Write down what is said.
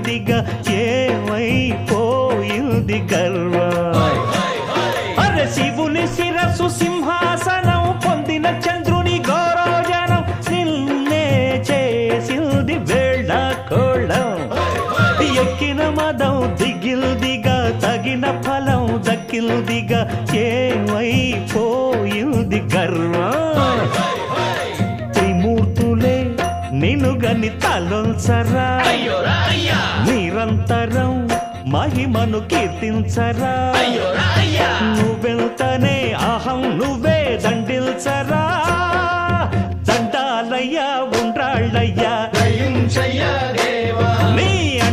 తగ్గిందిగా ఏమైపోయింది గర్వం అరే శివుని శిరస్సు సింహాసనం పొందిన చంద్రుని గౌరవజనం నిన్నే చేసింది వేళ కోళం ఎక్కిన మదం దిగిల్దిగా తగిన ఫలం దక్కిల్దిగా ఏమైపోయింది గర్వం త్రిమూర్తులే నినుగని తలొంచరా నిరంతరం మహిమను కీర్తించరా నువ్వెంతనే అహం నువ్వే దండిల్చరా